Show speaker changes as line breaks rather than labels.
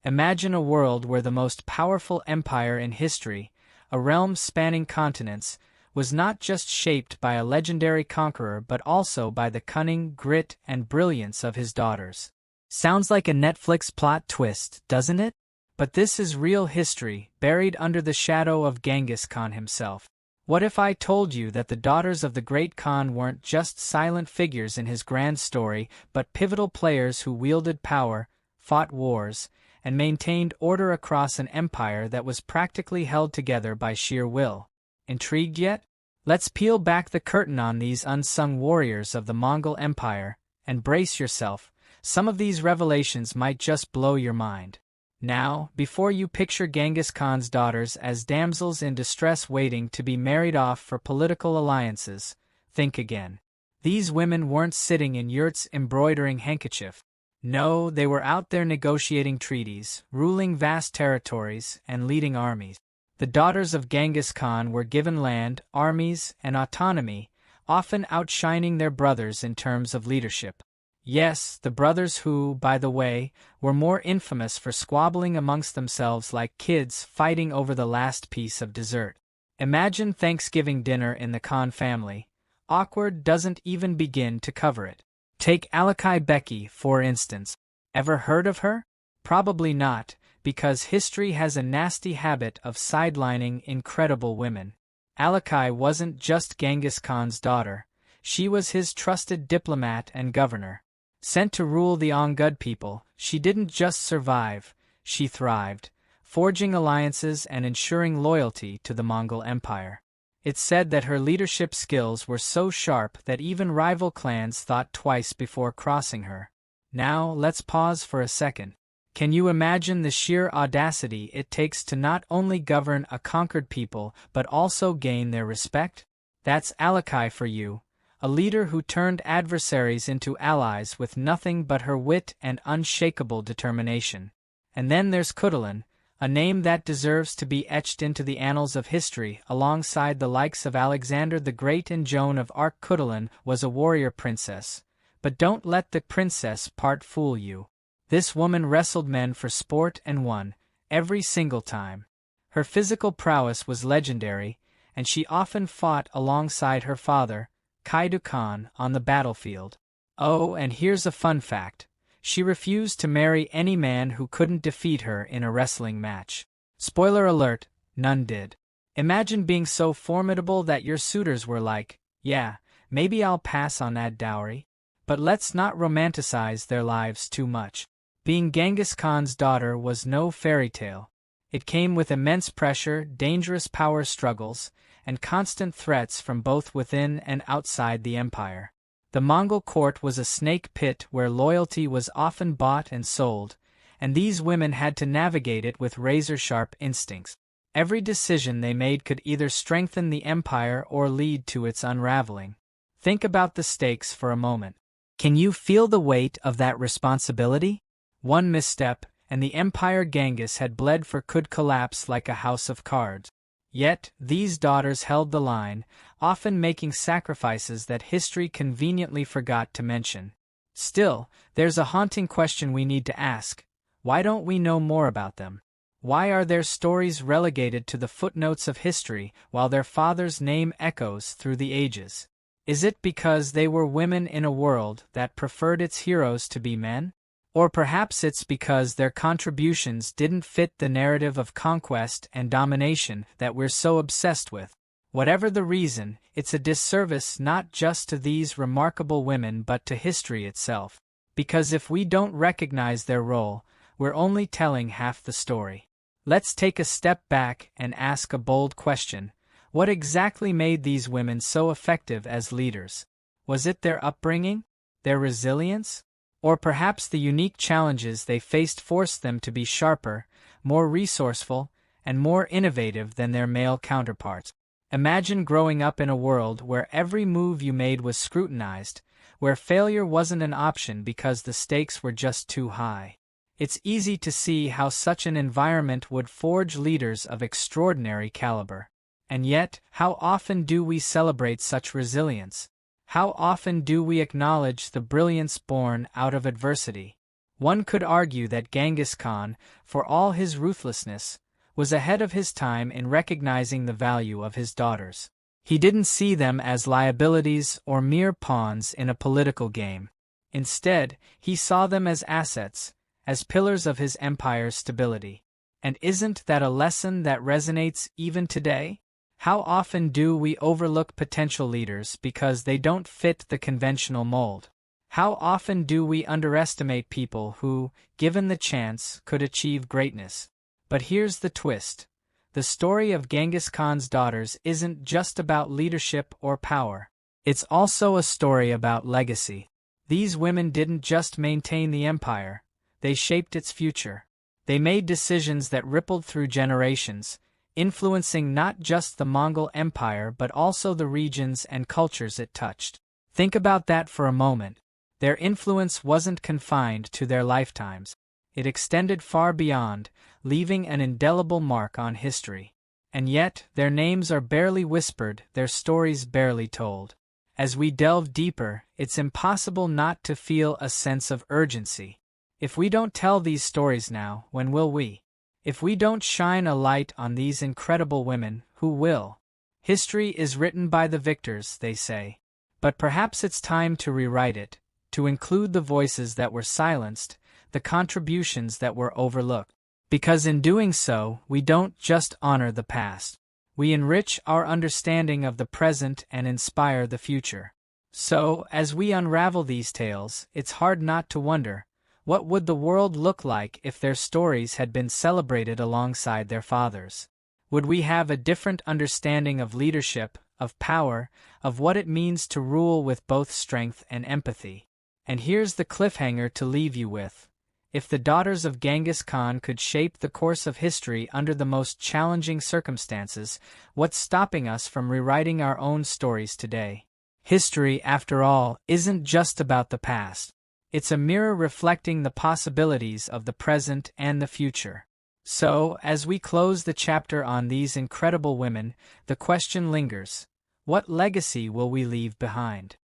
Imagine a world where the most powerful empire in history, a realm spanning continents, was not just shaped by a legendary conqueror but also by the cunning, grit, and brilliance of his daughters. Sounds like a Netflix plot twist, doesn't it? But this is real history, buried under the shadow of Genghis Khan himself. What if I told you that the daughters of the great Khan weren't just silent figures in his grand story, but pivotal players who wielded power, fought wars, and maintained order across an empire that was practically held together by sheer will? Intrigued yet? Let's peel back the curtain on these unsung warriors of the Mongol Empire, and brace yourself. Some of these revelations might just blow your mind. Now, before you picture Genghis Khan's daughters as damsels in distress waiting to be married off for political alliances, think again. These women weren't sitting in yurts embroidering handkerchiefs. No, they were out there negotiating treaties, ruling vast territories, and leading armies. The daughters of Genghis Khan were given land, armies, and autonomy, often outshining their brothers in terms of leadership. Yes, the brothers who, by the way, were more infamous for squabbling amongst themselves like kids fighting over the last piece of dessert. Imagine Thanksgiving dinner in the Khan family. Awkward doesn't even begin to cover it. Take Alakai Becky, for instance. Ever heard of her? Probably not, because history has a nasty habit of sidelining incredible women. Alakai wasn't just Genghis Khan's daughter. She was his trusted diplomat and governor. Sent to rule the Ongud people, she didn't just survive, she thrived, forging alliances and ensuring loyalty to the Mongol Empire. It's said that her leadership skills were so sharp that even rival clans thought twice before crossing her. Now, let's pause for a second. Can you imagine the sheer audacity it takes to not only govern a conquered people but also gain their respect? That's Alakai for you. A leader who turned adversaries into allies with nothing but her wit and unshakable determination. And then there's Khulan, a name that deserves to be etched into the annals of history alongside the likes of Alexander the Great and Joan of Arc. Khulan was a warrior princess. But don't let the princess part fool you. This woman wrestled men for sport and won, every single time. Her physical prowess was legendary, and she often fought alongside her father, Kaidan Khan, on the battlefield. Oh, and here's a fun fact. She refused to marry any man who couldn't defeat her in a wrestling match. Spoiler alert, none did. Imagine being so formidable that your suitors were like, yeah, maybe I'll pass on that dowry. But let's not romanticize their lives too much. Being Genghis Khan's daughter was no fairy tale. It came with immense pressure, dangerous power struggles, and constant threats from both within and outside the empire. The Mongol court was a snake pit where loyalty was often bought and sold, and these women had to navigate it with razor-sharp instincts. Every decision they made could either strengthen the empire or lead to its unraveling. Think about the stakes for a moment. Can you feel the weight of that responsibility? One misstep, and the empire Genghis had bled for could collapse like a house of cards. Yet, these daughters held the line, often making sacrifices that history conveniently forgot to mention. Still, there's a haunting question we need to ask. Why don't we know more about them? Why are their stories relegated to the footnotes of history while their father's name echoes through the ages? Is it because they were women in a world that preferred its heroes to be men? Or perhaps it's because their contributions didn't fit the narrative of conquest and domination that we're so obsessed with. Whatever the reason, it's a disservice not just to these remarkable women but to history itself. Because if we don't recognize their role, we're only telling half the story. Let's take a step back and ask a bold question. What exactly made these women so effective as leaders? Was it their upbringing? Their resilience? Or perhaps the unique challenges they faced forced them to be sharper, more resourceful, and more innovative than their male counterparts? Imagine growing up in a world where every move you made was scrutinized, where failure wasn't an option because the stakes were just too high. It's easy to see how such an environment would forge leaders of extraordinary caliber. And yet, how often do we celebrate such resilience? How often do we acknowledge the brilliance born out of adversity? One could argue that Genghis Khan, for all his ruthlessness, was ahead of his time in recognizing the value of his daughters. He didn't see them as liabilities or mere pawns in a political game. Instead, he saw them as assets, as pillars of his empire's stability. And isn't that a lesson that resonates even today? How often do we overlook potential leaders because they don't fit the conventional mold? How often do we underestimate people who, given the chance, could achieve greatness? But here's the twist. The story of Genghis Khan's daughters isn't just about leadership or power. It's also a story about legacy. These women didn't just maintain the empire, they shaped its future. They made decisions that rippled through generations, influencing not just the Mongol Empire but also the regions and cultures it touched. Think about that for a moment. Their influence wasn't confined to their lifetimes. It extended far beyond, leaving an indelible mark on history. And yet, their names are barely whispered, their stories barely told. As we delve deeper, it's impossible not to feel a sense of urgency. If we don't tell these stories now, when will we? If we don't shine a light on these incredible women, who will? History is written by the victors, they say. But perhaps it's time to rewrite it, to include the voices that were silenced, the contributions that were overlooked. Because in doing so, we don't just honor the past. We enrich our understanding of the present and inspire the future. So, as we unravel these tales, it's hard not to wonder, what would the world look like if their stories had been celebrated alongside their fathers? Would we have a different understanding of leadership, of power, of what it means to rule with both strength and empathy? And here's the cliffhanger to leave you with. If the daughters of Genghis Khan could shape the course of history under the most challenging circumstances, what's stopping us from rewriting our own stories today? History, after all, isn't just about the past. It's a mirror reflecting the possibilities of the present and the future. So, as we close the chapter on these incredible women, the question lingers: what legacy will we leave behind?